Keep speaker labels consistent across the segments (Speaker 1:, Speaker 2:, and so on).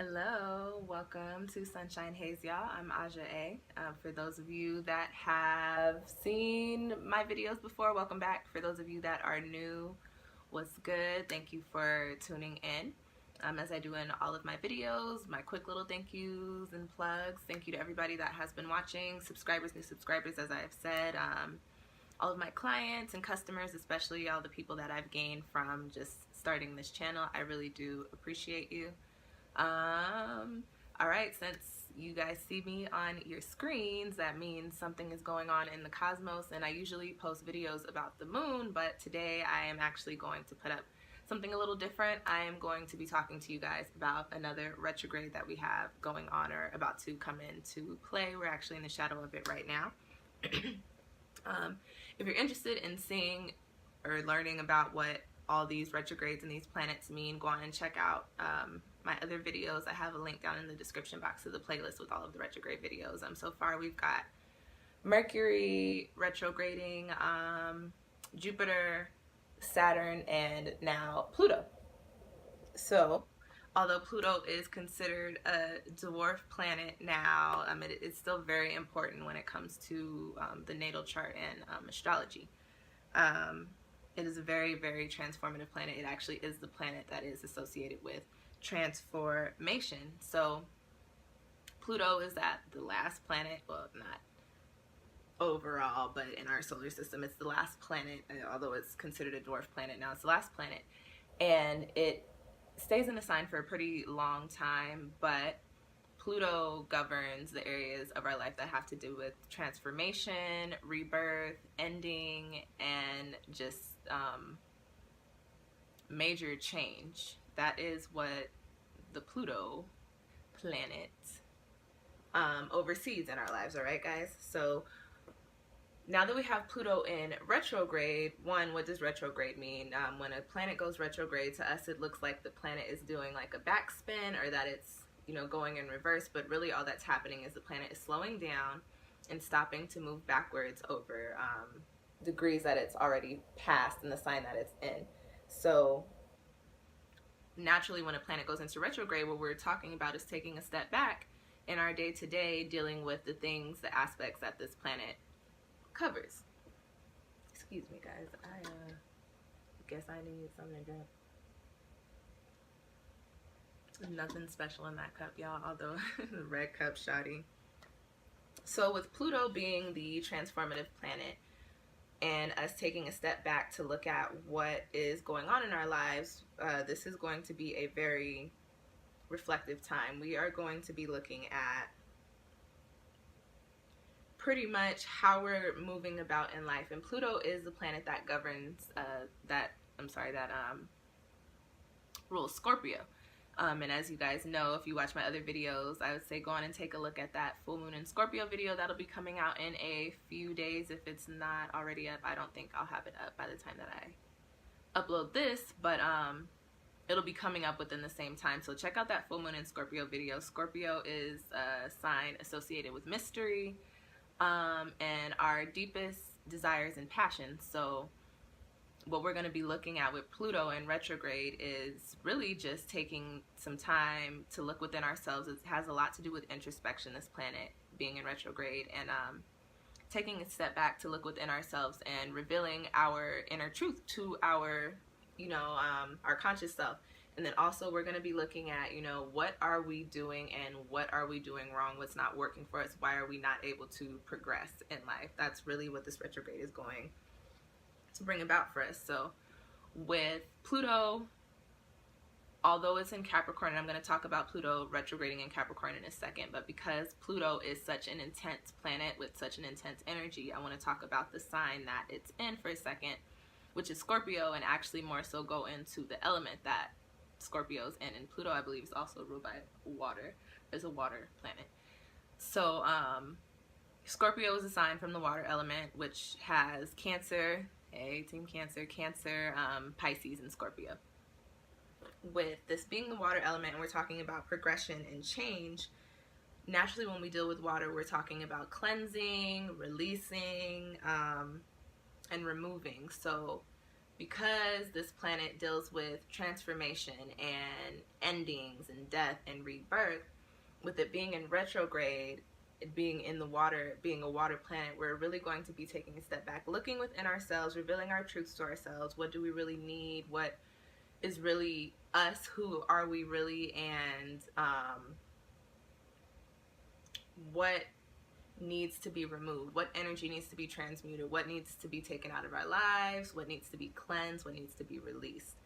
Speaker 1: Hello, welcome to Sunshine Haze, y'all. I'm Aja A. For those of you that have seen my videos before, welcome back. For those of you that are new, what's good? Thank you for tuning in. As I do in all of my videos, my quick little thank yous and plugs. Thank you to everybody that has been watching, subscribers, new subscribers, as I have said. All of my clients and customers, especially all the people that I've gained from just starting this channel. I really do appreciate you. Alright, since you guys see me on your screens, that means something is going on in the cosmos, and I usually post videos about the moon, but today I am actually going to put up something a little different. I am going to be talking to you guys about another retrograde that we have going on or about to come into play. We're actually in the shadow of it right now. If you're interested in seeing or learning about what all these retrogrades and these planets mean, go on and check out my other videos. I have a link down in the description box of the playlist with all of the retrograde videos. So far we've got Mercury retrograding, Jupiter, Saturn, and now Pluto. So although Pluto is considered a dwarf planet now, it's still very important when it comes to the natal chart and astrology. It is a very, very transformative planet. It actually is the planet that is associated with transformation. So Pluto is the last planet, well, not overall, but in our solar system, it's the last planet, although it's considered a dwarf planet now, it's the last planet. And it stays in the sign for a pretty long time, but Pluto governs the areas of our life that have to do with transformation, rebirth, ending, and just major change. That is what the Pluto planet oversees in our lives, alright guys? So now that we have Pluto in retrograde, what does retrograde mean? When a planet goes retrograde, to us it looks like the planet is doing like a backspin, or that it's, you know, going in reverse, but really all that's happening is the planet is slowing down and stopping to move backwards over degrees that it's already passed in the sign that it's in. So naturally, when a planet goes into retrograde, what we're talking about is taking a step back in our day-to-day, dealing with the things, the aspects that this planet covers. Excuse me, guys. I guess I need something to drink. Nothing special in that cup, y'all, although the red cup shoddy. So with Pluto being the transformative planet and us taking a step back to look at what is going on in our lives, this is going to be a very reflective time. We are going to be looking at pretty much how we're moving about in life. And Pluto is the planet that governs, that rules Scorpio. And as you guys know, if you watch my other videos, I would say go on and take a look at that full moon in Scorpio video. That'll be coming out in a few days. If it's not already up, I don't think I'll have it up by the time that I upload this, but it'll be coming up within the same time. So check out that full moon in Scorpio video. Scorpio is a sign associated with mystery and our deepest desires and passions. So what we're going to be looking at with Pluto in retrograde is really just taking some time to look within ourselves. It has a lot to do with introspection, this planet being in retrograde, and taking a step back to look within ourselves and revealing our inner truth to our, our conscious self. And then also we're going to be looking at, what are we doing and what are we doing wrong? What's not working for us? Why are we not able to progress in life? That's really what this retrograde is going to bring about for us. So with Pluto, although it's in Capricorn, and I'm going to talk about Pluto retrograding in Capricorn in a second, but because Pluto is such an intense planet with such an intense energy, I want to talk about the sign that it's in for a second, which is Scorpio, and actually more so go into the element that Scorpio's in. And Pluto, I believe, is also ruled by water. It's a water planet. So Scorpio is a sign from the water element, which has Cancer, hey, Team Cancer, Pisces, and Scorpio. With this being the water element, and we're talking about progression and change, naturally when we deal with water, we're talking about cleansing, releasing, and removing. So because this planet deals with transformation and endings and death and rebirth, with it being in retrograde, it being in the water, being a water planet, we're really going to be taking a step back, looking within ourselves, revealing our truths to ourselves. What do we really need? What is really us? Who are we really? And what needs to be removed? What energy needs to be transmuted? What needs to be taken out of our lives? What needs to be cleansed? What needs to be released?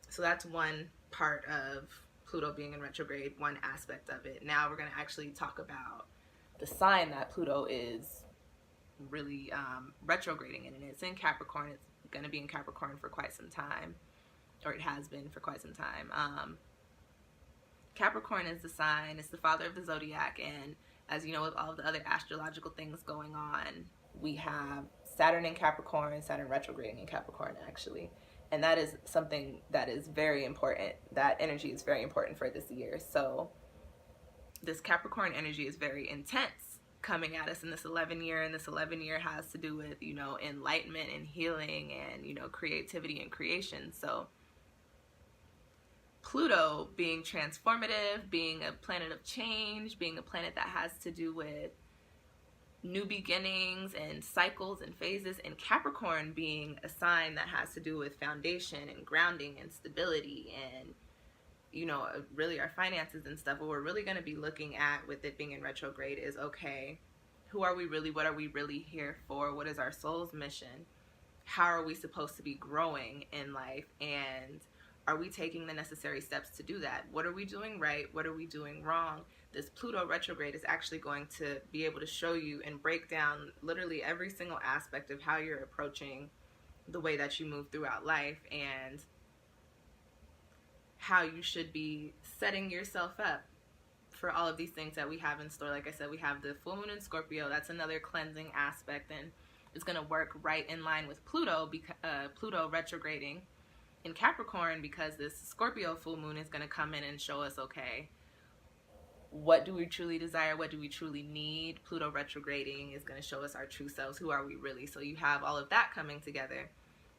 Speaker 1: So that's one part of Pluto being in retrograde, one aspect of it. Now we're going to actually talk about the sign that Pluto is really retrograding in, and it's in Capricorn. It's going to be in Capricorn for quite some time, or it has been for quite some time. Capricorn is the sign, it's the father of the zodiac, and as you know, with all of the other astrological things going on, we have Saturn in Capricorn, Saturn retrograding in Capricorn actually, and that is something that is very important. That energy is very important for this year. So this Capricorn energy is very intense coming at us in this 11 year, and this 11 year has to do with, you know, enlightenment and healing and, you know, creativity and creation. So Pluto being transformative, being a planet of change, being a planet that has to do with new beginnings and cycles and phases, and Capricorn being a sign that has to do with foundation and grounding and stability and, you know, really our finances and stuff. What we're really going to be looking at with it being in retrograde is, okay, who are we really? What are we really here for? What is our soul's mission? How are we supposed to be growing in life? And are we taking the necessary steps to do that? What are we doing right? What are we doing wrong? This Pluto retrograde is actually going to be able to show you and break down literally every single aspect of how you're approaching the way that you move throughout life, and how you should be setting yourself up for all of these things that we have in store. Like I said, we have the full moon in Scorpio. That's another cleansing aspect, and it's going to work right in line with Pluto, Pluto retrograding in Capricorn, because this Scorpio full moon is going to come in and show us, okay, what do we truly desire? What do we truly need? Pluto retrograding is going to show us our true selves. Who are we really? So you have all of that coming together.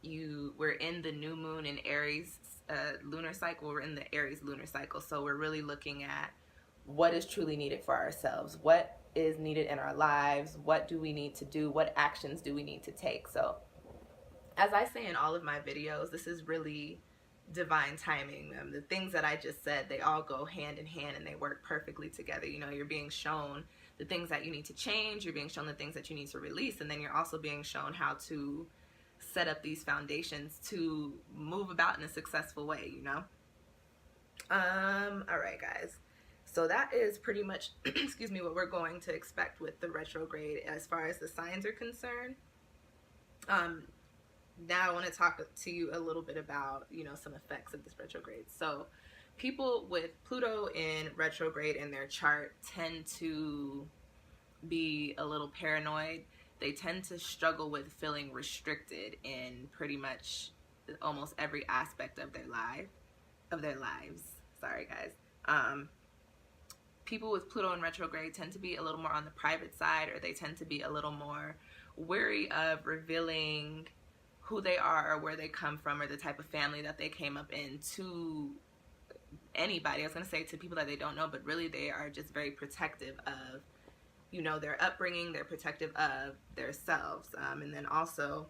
Speaker 1: We're in the new moon in Aries lunar cycle. We're in the Aries lunar cycle. So we're really looking at what is truly needed for ourselves. What is needed in our lives? What do we need to do? What actions do we need to take? So as I say in all of my videos, this is really divine timing. The things that I just said, they all go hand in hand and they work perfectly together. You know, you're being shown the things that you need to change, you're being shown the things that you need to release, and then you're also being shown how to set up these foundations to move about in a successful way, you know? All right, guys. So that is pretty much, excuse me, what we're going to expect with the retrograde as far as the signs are concerned. Now I want to talk to you a little bit about, you know, some effects of this retrograde. So people with Pluto in retrograde in their chart tend to be a little paranoid. They tend to struggle with feeling restricted in pretty much almost every aspect of their lives. Sorry, guys. People with Pluto in retrograde tend to be a little more on the private side, or they tend to be a little more wary of revealing who they are or where they come from or the type of family that they came up in to anybody. I was going to say to people that they don't know, but really they are just very protective of, you know, their upbringing. They're protective of themselves. And then also,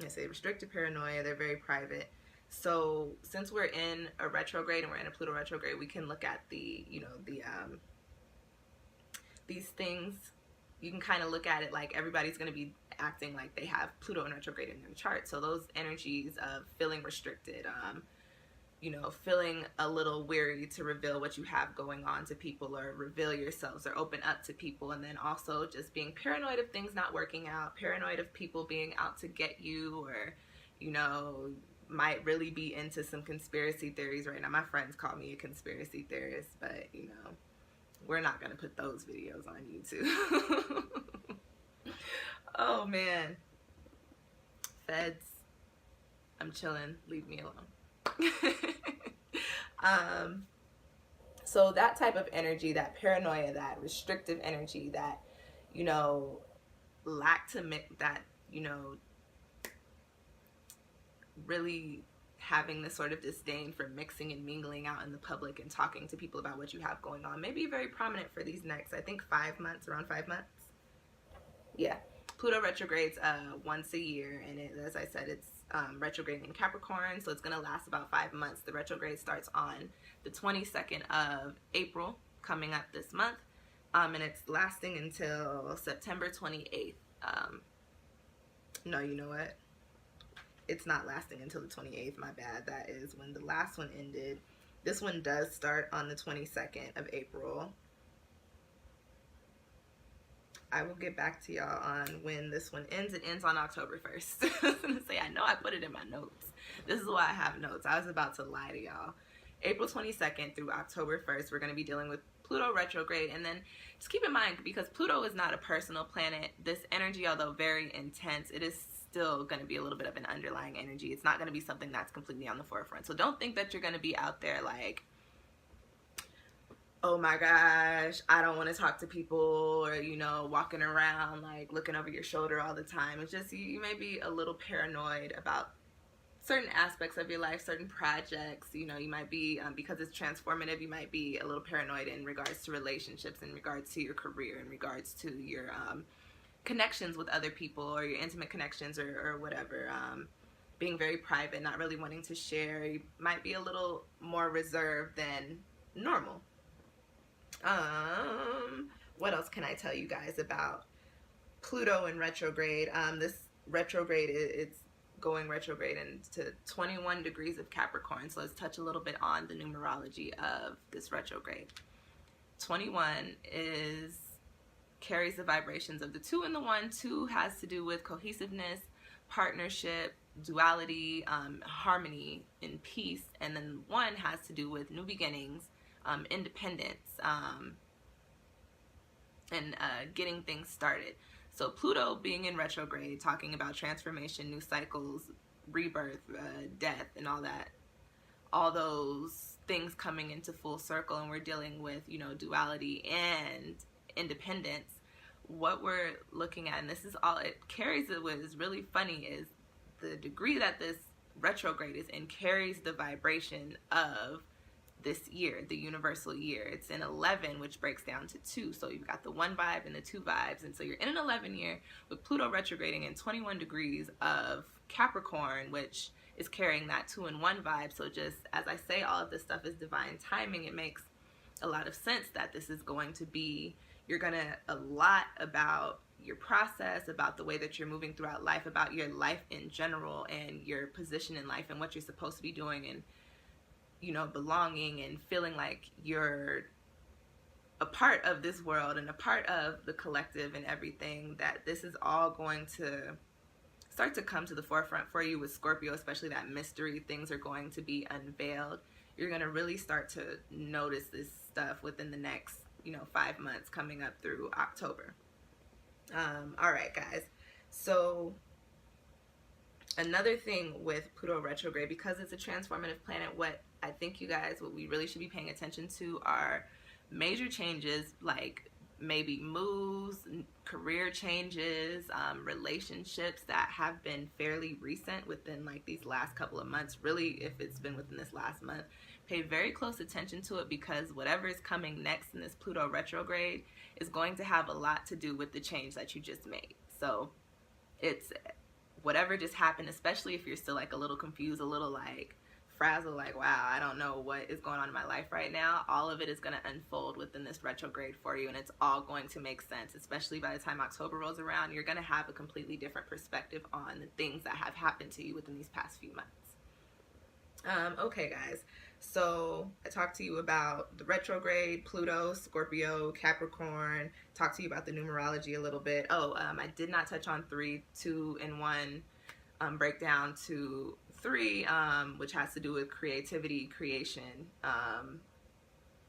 Speaker 1: I say restricted paranoia, they're very private. So since we're in a retrograde and we're in a Pluto retrograde, we can look at the, you know, these things. You can kind of look at it like everybody's going to be acting like they have Pluto in retrograde in their chart. So those energies of feeling restricted, you know, feeling a little weary to reveal what you have going on to people, or reveal yourselves, or open up to people. And then also just being paranoid of things not working out, paranoid of people being out to get you, or, you know, might really be into some conspiracy theories right now. My friends call me a conspiracy theorist, but, you know, we're not going to put those videos on YouTube. Oh, man. Feds, I'm chilling. Leave me alone. So that type of energy, that paranoia, that restrictive energy, that, you know, lack to that, you know, really having this sort of disdain for mixing and mingling out in the public and talking to people about what you have going on may be very prominent for these next, I think, 5 months, around 5 months. Yeah. Pluto retrogrades once a year, and as I said, it's retrograding in Capricorn, so it's going to last about 5 months. The retrograde starts on the 22nd of April, coming up this month, and it's lasting until September 28th. No, you know what? It's not lasting until the 28th, my bad. That is when the last one ended. This one does start on the 22nd of April. I will get back to y'all on when this one ends. It ends on October 1st. I was gonna say, I know I put it in my notes. This is why I have notes. I was about to lie to y'all. April 22nd through October 1st, we're gonna be dealing with Pluto retrograde. And then just keep in mind, because Pluto is not a personal planet, this energy, although very intense, it is still going to be a little bit of an underlying energy. It's not going to be something that's completely on the forefront. So don't think that you're going to be out there like, oh my gosh, I don't want to talk to people, or, you know, walking around like looking over your shoulder all the time. It's just you may be a little paranoid about certain aspects of your life, certain projects. You know, you might be, because it's transformative, you might be a little paranoid in regards to relationships, in regards to your career, in regards to your connections with other people, or your intimate connections, or whatever. Being very private, not really wanting to share. You might be a little more reserved than normal. What else can I tell you guys about Pluto in retrograde? This retrograde, it's going retrograde into 21 degrees of Capricorn. So let's touch a little bit on the numerology of this retrograde. 21 carries the vibrations of the 2 and the 1. 2 has to do with cohesiveness, partnership, duality, harmony, and peace. And then 1 has to do with new beginnings, independence, and getting things started. So Pluto being in retrograde, talking about transformation, new cycles, rebirth, death, and all that, all those things coming into full circle, and we're dealing with, you know, duality and independence. What we're looking at, and this is all it carries, it was really funny, is the degree that this retrograde is in carries the vibration of this year, the universal year. It's in 11, which breaks down to 2. So you've got the 1 vibe and the 2 vibes. And so you're in an 11 year with Pluto retrograding in 21 degrees of Capricorn, which is carrying that 2 and 1 vibe. So just as I say, all of this stuff is divine timing. It makes a lot of sense that this is going to be, you're going to a lot about your process, about the way that you're moving throughout life, about your life in general, and your position in life, and what you're supposed to be doing, and, you know, belonging, and feeling like you're a part of this world and a part of the collective and everything. That this is all going to start to come to the forefront for you with Scorpio, especially that mystery. Things are going to be unveiled. You're going to really start to notice this stuff within the next, you know, 5 months coming up through October. All right, guys. So another thing with Pluto retrograde, because it's a transformative planet, what I think you guys, what we really should be paying attention to are major changes, like maybe moves, career changes, relationships that have been fairly recent within like these last couple of months. Really, if it's been within this last month, pay very close attention to it, because whatever is coming next in this Pluto retrograde is going to have a lot to do with the change that you just made. So it's whatever just happened, especially if you're still like a little confused, a little like frazzled, like, wow, I don't know what is going on in my life right now. All of it is going to unfold within this retrograde for you, and it's all going to make sense, especially by the time October rolls around. You're going to have a completely different perspective on the things that have happened to you within these past few months. Okay, guys, so I talked to you about the retrograde, Pluto, Scorpio, Capricorn, talked to you about the numerology a little bit. I did not touch on 3, 2, and 1 breakdown to 3, which has to do with creativity, creation.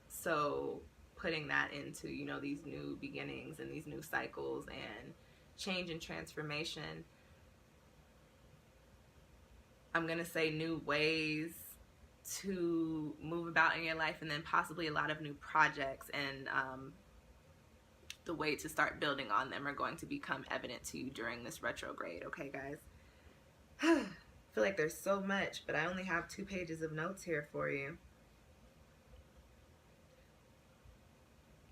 Speaker 1: So putting that into, you know, these new beginnings and these new cycles and change and transformation. I'm going to say new ways to move about in your life, and then possibly a lot of new projects and the way to start building on them are going to become evident to you during this retrograde, okay, guys? I feel like there's so much, but I only have 2 pages of notes here for you.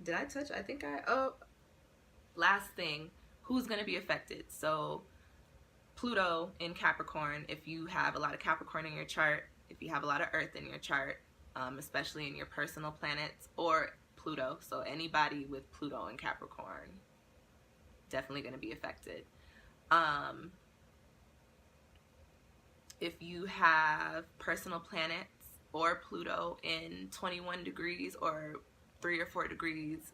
Speaker 1: Did I touch? I think oh, last thing, who's going to be affected? So Pluto in Capricorn, if you have a lot of Capricorn in your chart, if you have a lot of Earth in your chart, especially in your personal planets, or Pluto, so anybody with Pluto in Capricorn, definitely going to be affected. If you have personal planets or Pluto in 21 degrees or 3 or 4 degrees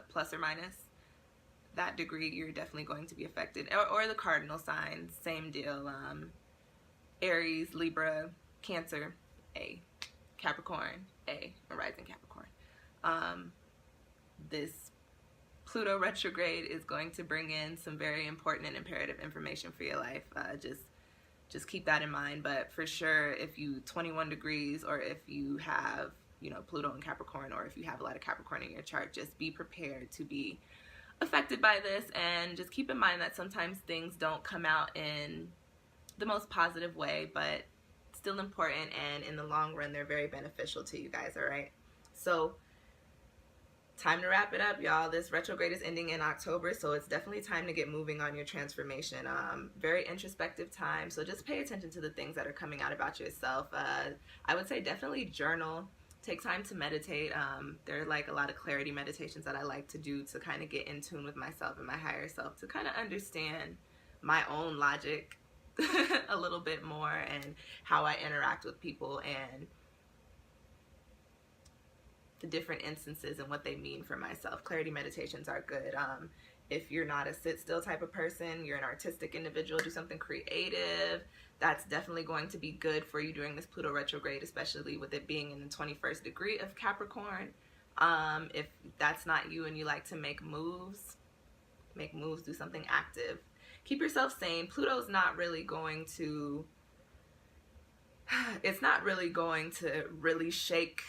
Speaker 1: plus or minus that degree, you're definitely going to be affected. Or the cardinal signs, same deal. Aries, Libra, Cancer, A. Capricorn, A. Or rising Capricorn. This Pluto retrograde is going to bring in some very important and imperative information for your life. Just keep that in mind. But for sure, if you 21 degrees, or if you have, you know, Pluto in Capricorn, or if you have a lot of Capricorn in your chart, just be prepared to be affected by this. And just keep in mind that sometimes things don't come out in the most positive way, but still important, and in the long run they're very beneficial to you guys. All right, so time to wrap it up, y'all. This retrograde is ending in October, so it's definitely time to get moving on your transformation. Very introspective time, so just pay attention to the things that are coming out about yourself. I would say definitely journal. Take time to meditate. There are like a lot of clarity meditations that I like to do to kind of get in tune with myself and my higher self, to kind of understand my own logic a little bit more, and how I interact with people, and the different instances and what they mean for myself. Clarity meditations are good. If you're not a sit still type of person, you're an artistic individual, do something creative, that's definitely going to be good for you during this Pluto retrograde, especially with it being in the 21st degree of Capricorn. If that's not you and you like to make moves, do something active. Keep yourself sane. Pluto's not really going to, it's not really going to really shake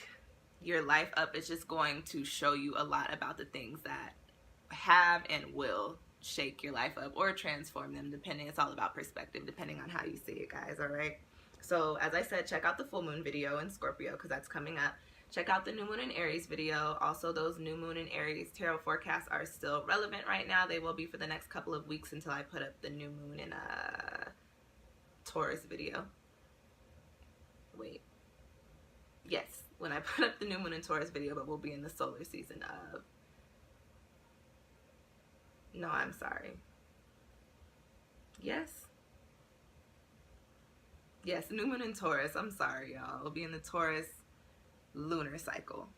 Speaker 1: your life up. It's just going to show you a lot about the things that have and will shake your life up or transform them, depending. It's all about perspective, depending on how you see it, guys. All right, so as I said, check out the full moon video in Scorpio, because that's coming up. Check out the new moon in Aries video. Also, those new moon in Aries tarot forecasts are still relevant right now. They will be for the next couple of weeks until I put up the new moon in Taurus video. Wait, yes, when I put up the new moon in Taurus video, but we'll be in the solar season of, no, I'm sorry, yes, new moon in Taurus. I'm sorry, y'all. We'll be in the Taurus lunar cycle.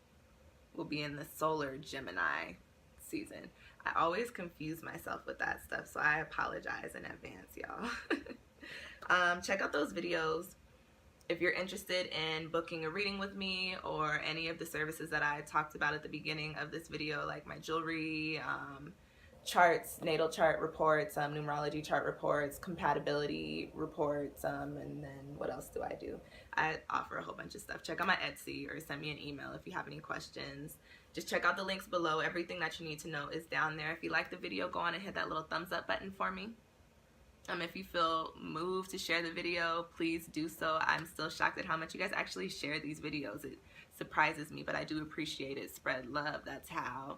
Speaker 1: We'll be in the solar Gemini season. I always confuse myself with that stuff, so I apologize in advance, y'all. Check out those videos. If you're interested in booking a reading with me, or any of the services that I talked about at the beginning of this video, like my jewelry, charts, natal chart reports, numerology chart reports, compatibility reports, and then what else do? I offer a whole bunch of stuff. Check out my Etsy, or send me an email if you have any questions. Just check out the links below. Everything that you need to know is down there. If you like the video, go on and hit that little thumbs up button for me. If you feel moved to share the video, please do so. I'm still shocked at how much you guys actually share these videos. It surprises me, but I do appreciate it. Spread love. That's how,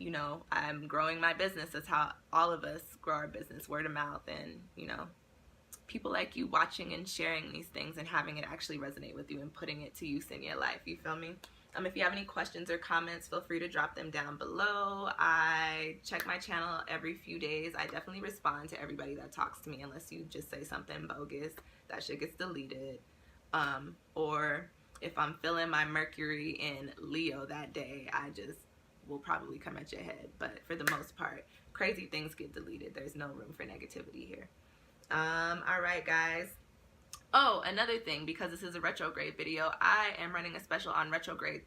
Speaker 1: you know, I'm growing my business. That's how all of us grow our business, word of mouth, and, you know, people like you watching and sharing these things and having it actually resonate with you and putting it to use in your life. You feel me? If you have any questions or comments, feel free to drop them down below. I check my channel every few days. I definitely respond to everybody that talks to me, unless you just say something bogus. That shit gets deleted. Or if I'm feeling my Mercury in Leo that day, I just will probably come at your head. But for the most part, crazy things get deleted. There's no room for negativity here. All right, guys. Oh, another thing, because this is a retrograde video, I am running a special on retrograde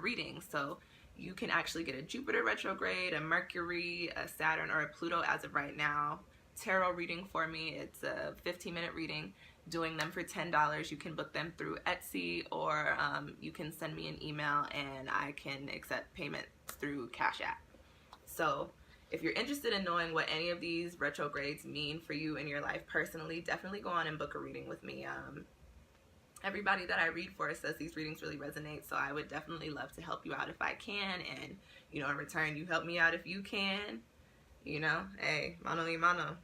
Speaker 1: readings. So you can actually get a Jupiter retrograde, a Mercury, a Saturn, or a Pluto as of right now tarot reading for me. It's a 15-minute reading doing them for $10. You can book them through Etsy, or you can send me an email and I can accept payment through Cash App. So if you're interested in knowing what any of these retrogrades mean for you in your life personally, definitely go on and book a reading with me. Everybody that I read for says these readings really resonate, so I would definitely love to help you out if I can, and, you know, in return, you help me out if you can. You know, hey, mano y mano.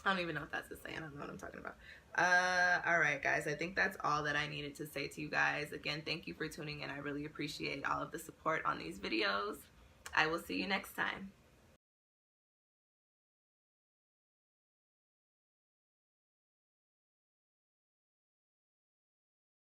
Speaker 1: I don't even know if that's a saying. I don't know what I'm talking about. Alright, guys, I think that's all that I needed to say to you guys. Again, thank you for tuning in. I really appreciate all of the support on these videos. I will see you next time.